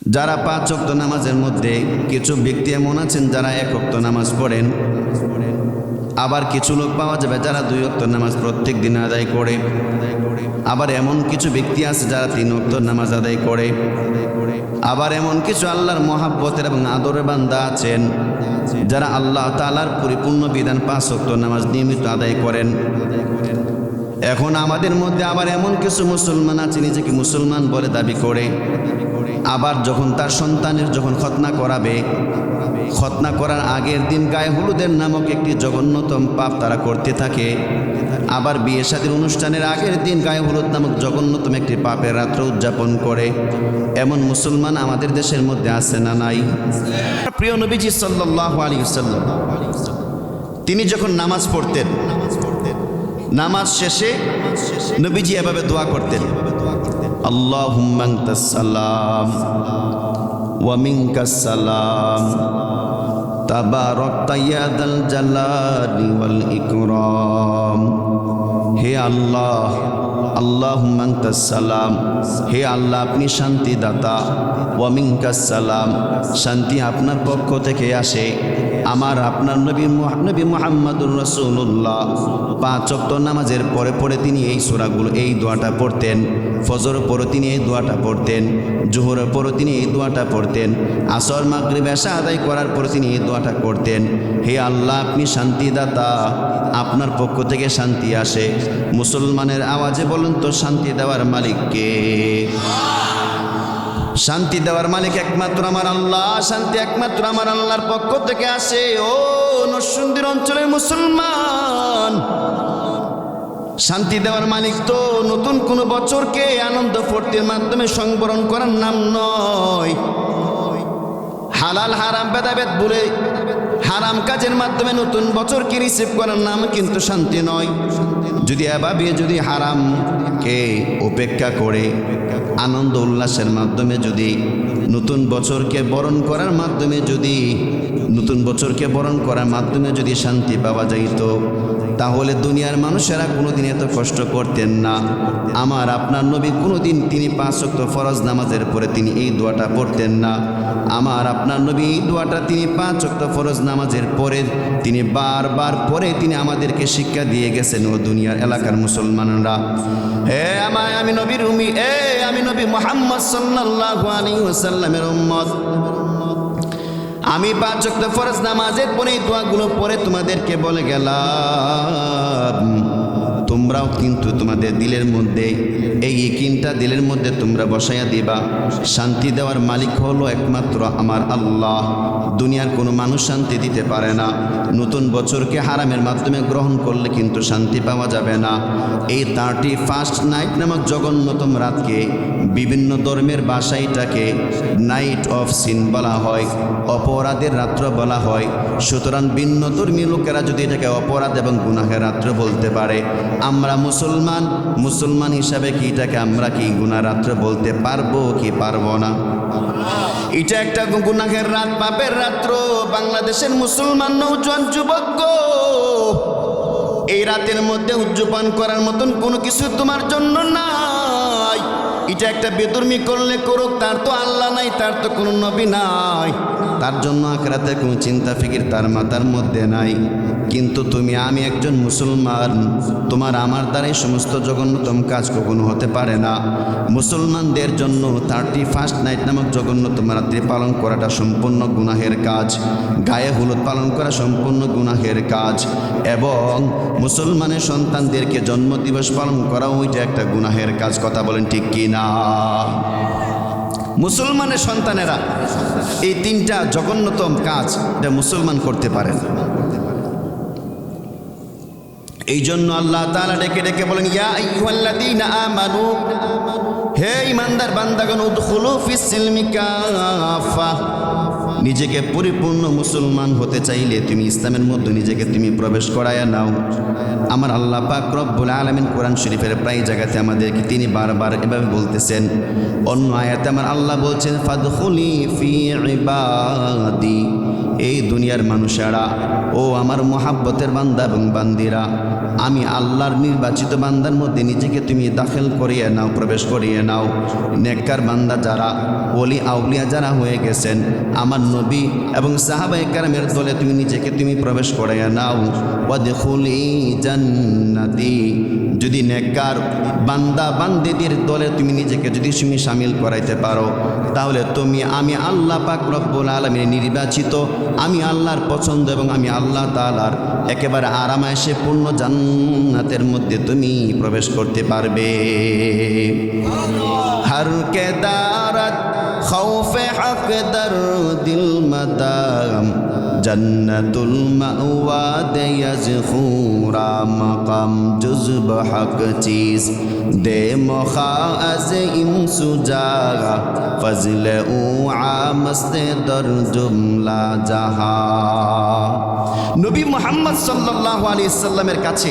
যারা 5 ওয়াক্ত নামাজের মধ্যে কিছু ব্যক্তি এমন আছেন যারা 1 ওয়াক্ত নামাজ পড়েন, আবার কিছু লোক পাওয়া যাবে যারা 2 ওয়াক্ত নামাজ প্রত্যেক দিন আদায় করে, আবার এমন কিছু ব্যক্তি আছে যারা 3 ওয়াক্ত নামাজ আদায় করে, আবার এমন কিছু আল্লাহর মহাব্বতের এবং আদরের বান্দা আছেন যারা আল্লাহ তাআলার পরিপূর্ণ বিধান 5 ওয়াক্ত নামাজ নিয়মিত আদায় করেন। এখন আমাদের মধ্যে আবার এমন কিছু মুসলমান আছে নিজেকে মুসলমান বলে দাবি করে, আবার যখন তার সন্তানের যখন খতনা করাবে, খতনা করার আগের দিন গায়ে হলুদের নামক একটি জঘন্যতম পাপ তারা করতে থাকে। আবার বিয়ে শাদীর অনুষ্ঠানের আগের দিন গায়ে হলুদ নামক জঘন্যতম একটি পাপের রাত্র উদযাপন করে। এমন মুসলমান আমাদের দেশের মধ্যে আছে না নাই? প্রিয় নবীজি সাল্লাল্লাহু আলাইহি ওয়াসাল্লাম তিনি যখন নামাজ পড়তেন, নামাজ শেষে নবীজি এভাবে দোয়া করতেন, আল্লাহুম্মা আনতাস সালাম ওয়া মিনকাস সালাম তাবারাকতা ইয়া যাল জালালি ওয়াল ইকরাম। হে আল্লাহ, আল্লাহুম্মা আনতাস সালাম, হে আল্লাহ আপনি শান্তি দাতা, ওয়া মিনকাস সালাম, শান্তি আপনার পক্ষ থেকে আসে। আমার আপনার নবী মুহাম্মদুর রাসূলুল্লাহ 5 ওয়াক্ত নামাজের পরে পরে তিনি এই সূরাগুলো, এই দোয়াটা পড়তেন। ফজর পরে তিনি এই দোয়াটা পড়তেন, জোহরের পরে তিনি এই দোয়াটা পড়তেন, আসর মাগরিব এশা আদায় করার পরে তিনি এই দোয়াটা করতেন। হে আল্লাহ আপনি শান্তিদাতা, আপনার পক্ষ থেকে শান্তি আসে। মুসলমানের আওয়াজে বলুন তো, শান্তি দেওয়ার মালিক কে? শান্তি দেওয়ার মালিক একমাত্র আমার আল্লাহ। শান্তি একমাত্র আমার আল্লাহর পক্ষ থেকে আসে। ও নরসিংদীর অঞ্চলের মুসলমান, শান্তি দেওয়ার মালিক তো নতুন কোনো বছরকে আনন্দ ফুর্তির মাধ্যমে সংবরণ করার নাম নয়। হালাল হারাম ভেদাভেদ বলে হারাম কাজের মাধ্যমে নতুন বছরকে রিসিভ করার নাম কিন্তু শান্তি নয়। যদি এভাবে যদি হারামকে উপেক্ষা করে আনন্দ উল্লাসের মাধ্যমে যদি নতুন বছরকে বরণ করার মাধ্যমে যদি শান্তি পাওয়া যাইত, তাহলে দুনিয়ার মানুষেরা কোনোদিন এত কষ্ট করতেন না। আমার আপনার নবী কোনোদিন তিনি 5 ওয়াক্ত ফরজ নামাজের পরে তিনি এই দোয়াটা পড়তেন না। আমার আপনার নবী এই দোয়াটা তিনি 5 ওয়াক্ত ফরজ নামাজের পরে তিনি বারবার পরে তিনি আমাদেরকে শিক্ষা দিয়ে গেছেন। ও দুনিয়ার এলাকার মুসলমানরা, হে আমি নবীর উম্মি, আমি নবী মুহাম্মদ সাল্লাল্লাহু আলাইহি ওয়াসাল্লামের উম্মত, আমি 5 ওয়াক্ত ফরজ নামাজের পরে এই দোয়াগুলো পরে তোমাদেরকে বলে গেলাম। তোমরাও কিন্তু তোমাদের দিলের মধ্যে এই ইকিনটা দিলের মধ্যে তোমরা বসাইয়া দিবা, শান্তি দেওয়ার মালিক হলো একমাত্র আমার আল্লাহ। দুনিয়ার কোনো মানুষ শান্তি দিতে পারে না। নতুন বছরকে হারামের মাধ্যমে গ্রহণ করলে কিন্তু শান্তি পাওয়া যাবে না। এই 31st নাইট নামক জঘন্যতম রাতকে বিভিন্ন ধর্মের ভাষাইটাকে নাইট অফ সিন বলা হয়, অপরাধের রাত্র বলা হয়। সুতরাং ভিন্ন ধর্মী লোকেরা যদি এটাকে অপরাধ এবং গুনাহের রাত্র বলতে পারে, আমরা মুসলমান হিসাবে কি এটাকে আমরা কি গুনাহ রাত্র বলতে পারবো কি পারবো না? এটা একটা গুনাহের রাত, পাপের রাত্র। বাংলাদেশের মুসলমান নওজোয়ান যুবক, এই রাতের মধ্যে উদযাপন করার মতন কোনো কিছু তোমার জন্য নাই। এটা একটা বেদর্মী করলে করুক, তার তো আল্লাহ নাই, তার তো কোনো নবী নাই, তার জন্য আখিরাতের কোনো চিন্তা ফিকির তার মাথার মধ্যে নাই। কিন্তু তুমি আমি একজন মুসলমান, তোমার আমার দ্বারাই সমস্ত জঘন্যতম কাজ কখনো হতে পারে না। মুসলমানদের জন্য 31st নাইট নামক জঘন্যতম রাত্রি পালন করাটা সম্পূর্ণ গুনাহের কাজ, গায়ে হলুদ পালন করা সম্পূর্ণ গুনাহের কাজ, এবং মুসলমানের সন্তানদেরকে জন্মদিবস পালন করা ওইটা একটা গুনাহের কাজ। কথা বলেন ঠিক কি না? মুসলমানের সন্তানেরা এই 3টা জঘন্যতম কাজ এটা মুসলমান করতে পারে না। এই জন্য আল্লাহ তাআলা ডেকে ডেকে বলেন, ইয়া আইয়ুহাল্লাযীনা আমানু, হে ঈমানদার বান্দাগণ, উদখুলু ফিস সিলমি কাফা, নিজেকে পরিপূর্ণ মুসলমান হতে চাইলে তুমি ইসলামের মধ্যে নিজেকে তুমি প্রবেশ করায়া নাও। আমার আল্লাহ পাক রব্বুল আলামিন কোরআন শরীফের প্রায় জায়গাতে আমাদেরকে তিনি বারবার এভাবে বলতেছেন। অন্য আয়াতে আমার আল্লাহ বলছেন, ফাদখুলি ফি ইবাদি, এই দুনিয়ার মানুষেরা, ও আমার মহাব্বতের বান্দা এবং বান্দিরা, আমি আল্লাহর নির্বাচিত বান্দার মধ্যে নিজেকে তুমি দাখিল করিয়ে নাও, প্রবেশ করিয়ে নাও। নেককার বান্দা যারা, ওলি আউলিয়া যারা হয়ে গেছেন আমার নবী এবং সাহাবায়ে কেরামের দলে তুমি নিজেকে তুমি প্রবেশ করাইয়া নাও। ওয়াদখুলি জান্নাতি, যদি নেককার বান্দা বান্দিদের দলে তুমি নিজেকে যদি তুমি শামিল করাইতে পারো, তাহলে তুমি আমি আল্লাহ পাক রব্বুল আলামিনের নির্বাচিত, আমি আল্লাহর পছন্দ এবং আমি আল্লাহ তাআলার একেবারে আরামায়েশে পূর্ণ জান্নাতের মধ্যে তুমি প্রবেশ করতে পারবে। हर के दारत खौफे हक दर दिल मदाम जन्नतुल मअवा दे यज़खूरा मकाम जुज़्ब हक चीज़ दे मुखाअज़ इमसुजा फज़ल उ आमस्ते दर जुमला जहां। নবী মুহাম্মদ সাল্লাল্লাহু আলাইহি সাল্লামের কাছে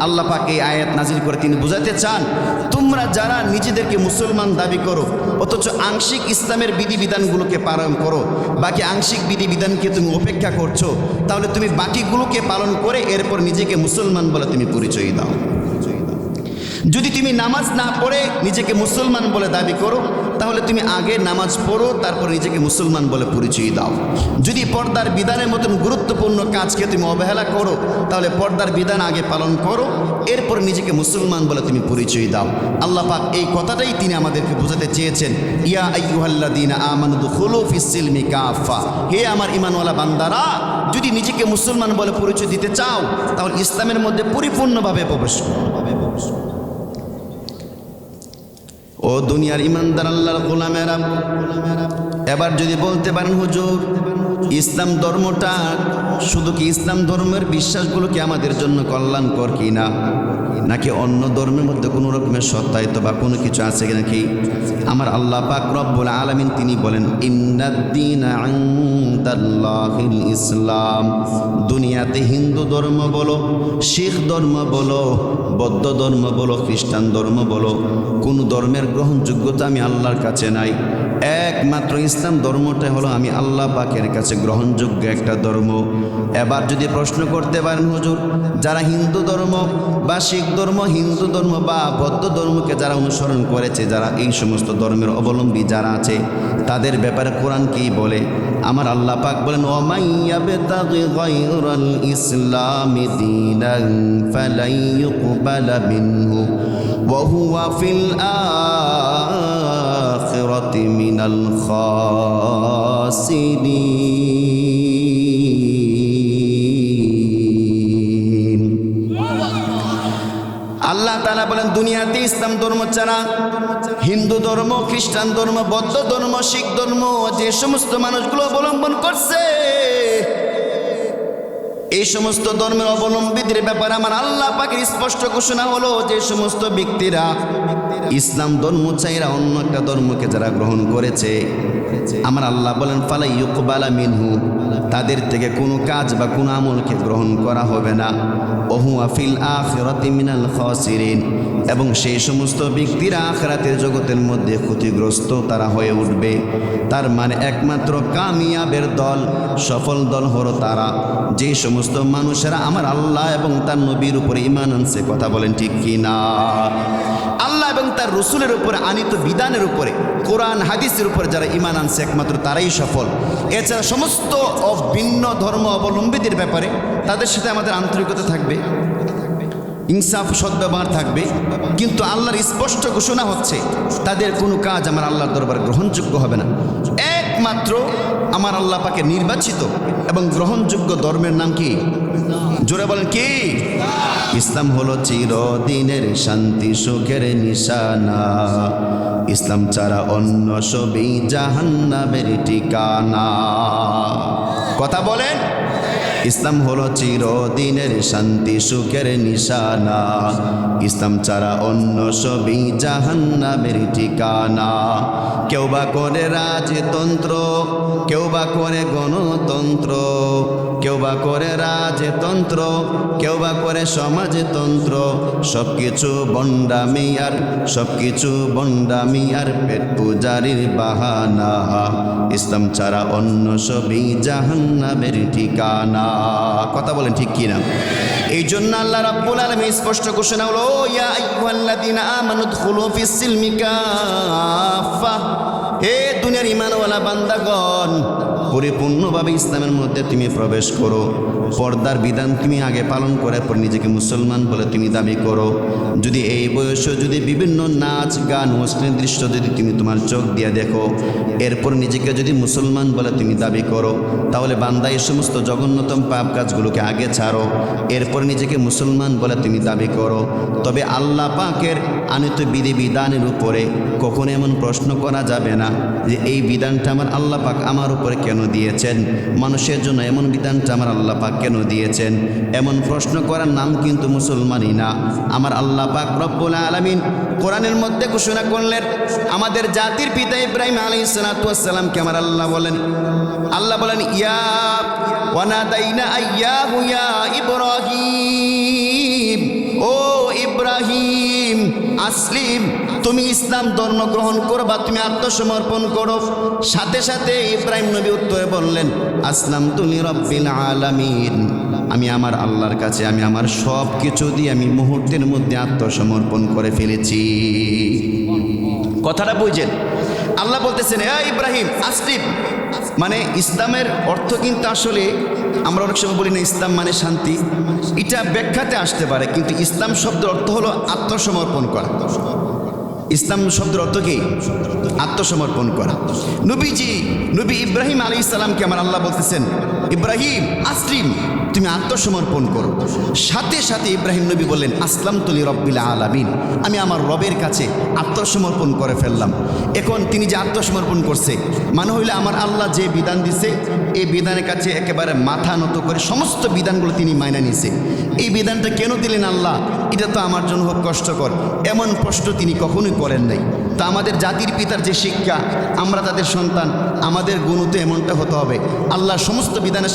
আল্লাহ পাক এই আয়াত নাজিল করে তিনি বুঝাতে চান, তোমরা যারা নিজেদেরকে মুসলমান দাবি করো অথচ আংশিক ইসলামের বিধিবিধানগুলোকে পালন করো, বাকি আংশিক বিধিবিধানকে তুমি উপেক্ষা করছো, তাহলে তুমি বাকিগুলোকে পালন করে এরপর নিজেকে মুসলমান বলে তুমি পরিচয় দাও। যদি তুমি নামাজ না পড়ে নিজেকে মুসলমান বলে দাবি করো, তাহলে তুমি আগে নামাজ পড়ো, তারপর নিজেকে মুসলমান বলে পরিচয় দাও। যদি পর্দার বিধানের মতন গুরুত্বপূর্ণ কাজকে তুমি অবহেলা করো, তাহলে পর্দার বিধান আগে পালন করো, এরপর নিজেকে মুসলমান বলে তুমি পরিচয় দাও। আল্লাহ পাক এই কথাটাই তিনি আমাদেরকে বোঝাতে চেয়েছেন, ইয়া আইয়ুহাল্লাযীনা আমানু দুখুলু ফিস-সিলমি কাফা, হে আমার ঈমানওয়ালা বান্দারা, যদি নিজেকে মুসলমান বলে পরিচয় দিতে চাও তাহলে ইসলামের মধ্যে পরিপূর্ণভাবে প্রবেশ করো। ও দুনিয়ার ইমানদার আল্লাহর গোলামেরা, এবার যদি বলতে পারেন হুজুর ইসলাম ধর্মটা শুধু কি ইসলাম ধর্মের বিশ্বাসগুলো কি আমাদের জন্য কল্যাণকর কি না, নাকি অন্য ধর্মের মধ্যে কোনো রকমের সত্যায়িত বা কোনো কিছু আছে নাকি? আমার আল্লাহ পাক রব্বুল আলামিন তিনি বলেন, ইন্নাদ-দীনা ইনদাল্লাহিল ইসলাম, দুনিয়াতে হিন্দু ধর্ম বলো, শিখ ধর্ম বলো, বৌদ্ধ ধর্ম বলো, খ্রিস্টান ধর্ম বলো, কোন ধর্মের গ্রহণযোগ্যতা আমি আল্লাহর কাছে নাই। একমাত্র ইসলাম ধর্মটা হলো আমি আল্লাহ পাকের কাছে গ্রহণযোগ্য একটা ধর্ম। এবার যদি প্রশ্ন করতে পারেন হুজুর যারা হিন্দু ধর্ম বা শিখ ধর্ম, হিন্দু ধর্ম বা বৌদ্ধ ধর্মকে যারা অনুসরণ করেছে, যারা এই সমস্ত ধর্মের অবলম্বী যারা আছে, তাদের ব্যাপারে কোরআন কি বলে? আমার আল্লাহ পাক বলেন, ওয়ামাইয়াবতাগি গায়রাল ইসলামি দীনান ফালাই ইউকবালা মিনহু ওয়া হুয়া ফিল আখিরাতি মিনাল খাসিরিন। আল্লাহ তাআলা বলেন, দুনিয়াতে ইসলাম ধর্ম ছাড়া হিন্দু ধর্ম, খ্রিস্টান ধর্ম, বৌদ্ধ ধর্ম, শিখ ধর্ম যে সমস্ত মানুষগুলো অবলম্বন করছে, এই সমস্ত ধর্মের অবলম্বীদের ব্যাপারে আমার আল্লাহ পাকের স্পষ্ট ঘোষণা হলো, যে সমস্ত ব্যক্তিরা ইসলাম ধর্ম চাইরা অন্য একটা ধর্মকে যারা গ্রহণ করেছে, আমার আল্লাহ বলেন ফালা ইউকবালা মিনহু, তাদের থেকে কোনো কাজ বা কোনো আমলকে গ্রহণ করা হবে না। ওহুয়া ফিল আখিরাতি মিনাল খাসিরিন, এবং সেই সমস্ত ব্যক্তিরা আখিরাতের জগতের মধ্যে ক্ষতিগ্রস্ত তারা হয়ে উঠবে। তার মানে একমাত্র কামিয়াবের দল, সফল দল হলো তারা যে সমস্ত মানুষেরা আমার আল্লাহ এবং তার নবীর উপরে ঈমান আনছে। কথা বলেন ঠিক কি না? আল্লাহ এবং তার রসুলের উপরে আনিত বিধানের উপরে, কোরআন হাদিসের উপরে যারা ঈমান আনছে একমাত্র তারাই সফল। এছাড়া সমস্ত ভিন্ন ধর্ম অবলম্বীদের ব্যাপারে তাদের সাথে আমাদের আন্তরিকতা থাকবে, ইনসাফ সদ্ব্যবহার থাকবে, কিন্তু আল্লাহর স্পষ্ট ঘোষণা হচ্ছে তাদের কোনো কাজ আমার আল্লাহর দরবারে গ্রহণযোগ্য হবে না। একমাত্র আমার আল্লাহ পাকে নির্বাচিত এবং গ্রহণযোগ্য ধর্মের নাম কি? জোরে বলেন কি? ইসলাম হলো চিরদিনের শান্তি সুখের নিশানা, ইসলাম ছাড়া অন্য সবই জাহান্নামের ঠিকানা। কথা বলেন। ইসলাম হলো চিরদিনের শান্তি সুখের নিশানা, ইসলাম ছাড়া অন্য সবই জাহান্নামের ঠিকানা। কেউ বা করে রাজতন্ত্র, কেউ বা করে গণতন্ত্র, কেউ বা করে রাজতন্ত্র, কেউ বা করে সমাজতন্ত্র, সব কিছু বন্ডামি আর সব কিছু বন্ডামি আর পেট পূজারির বাহানা, ইসলাম ছাড়া অন্য সবই জাহান্নামের ঠিকানা। কথা বলেন ঠিক কিনা? এই জন্য আল্লাহ রাব্বুল আলামিন স্পষ্ট ঘোষণা হলো, ইয়া আইয়ুহাল্লাযীনা আমানু দুখুলু ফিস-সিলমি কাফা হে দুনিয়ার ঈমানওয়ালা বান্দাগণ, পরিপূর্ণভাবে ইসলামের মধ্যে তুমি প্রবেশ করো। পর্দার বিধান তুমি আগে পালন করে পর নিজেকে মুসলমান বলে তুমি দাবি করো। যদি এই বয়সে যদি বিভিন্ন নাচ গান অশ্লীল দৃশ্য যদি তুমি তোমার চোখ দিয়ে দেখো, এরপর নিজেকে যদি মুসলমান বলে তুমি দাবি করো, তাহলে বান্দা এই সমস্ত জঘন্যতম পাপ কাজগুলোকে আগে ছাড়ো, এরপর নিজেকে মুসলমান বলে তুমি দাবি করো। তবে আল্লাহ পাকের আনিত বিধিবিধানের উপরে কখনো এমন প্রশ্ন করা যাবে না যে এই বিধানটা আমার আল্লাহ পাক আমার উপরে কেন দিয়েছেন, মানুষের জন্য এমন বিধানটা আমার আল্লাহ পাক কেন দিয়েছেন। এমন প্রশ্ন করার নাম কিন্তু মুসলমানই না। আমার আল্লাহ পাক রব্বুল আলামিন কোরআনের মধ্যে ঘোষণা করলেন, আমাদের জাতির পিতা ইব্রাহিম আলাইহিস সালাতু ওয়াস সালামকে আমার আল্লাহ বলেন ইয়া ওয়ানাদাইনা আইয়াহু ইয়া ইব্রাহিম, ও ইব্রাহিম আসলিম, তুমি ইসলাম ধর্ম গ্রহণ করবা, তুমি আত্মসমর্পণ করো। সাথে সাথে ইব্রাহিম নবী উত্তরে বললেন, আসলামতু লিরাব্বিল আলামিন, আমি আমার আল্লাহর কাছে আমি আমার সব কিছু দিয়ে আমি মুহূর্তের মধ্যে আত্মসমর্পণ করে ফেলেছি। কথাটা বুঝেন? আল্লাহ বলতেছেন, এ ইব্রাহিম আসলিম, মানে ইসলামের অর্থ কিন্তু আসলে আমরা অনেক সময় বলি না ইসলাম মানে শান্তি, এটা ব্যাখ্যাতে আসতে পারে, কিন্তু ইসলাম শব্দের অর্থ হলো আত্মসমর্পণ করা। ইসলাম শব্দের অর্থ কি? আত্মসমর্পণ করা। নবী ইব্রাহিম আলাইহিস সালামকে আমার আল্লাহ বলতেছেন, ইব্রাহিম আসলিম, তুমি আত্মসমর্পণ করো। সাথে সাথে ইব্রাহিম নবী বললেন, আসলামতু লিরাব্বিল আলামিন, আমি আমার রবের কাছে আত্মসমর্পণ করে ফেললাম। এখন তিনি যে আত্মসমর্পণ করছে মানে হইলে আমার আল্লাহ যে বিধান দিছে এই বিধানের কাছে একেবারে মাথা নত করে সমস্ত বিধানগুলো তিনি মাইনা নিছে। এই বিধানটা কেন দিলেন আল্লাহ, এটা তো আমার জন্য খুব কষ্টকর, এমন প্রশ্ন তিনি কখনোই করেন নাই। তা আমাদের জাতির পিতার যে শিক্ষা, আমরা তাদের সন্তান, আমাদের গুণ তো এমনটা হতে হবে, আল্লাহর সমস্ত বিধানের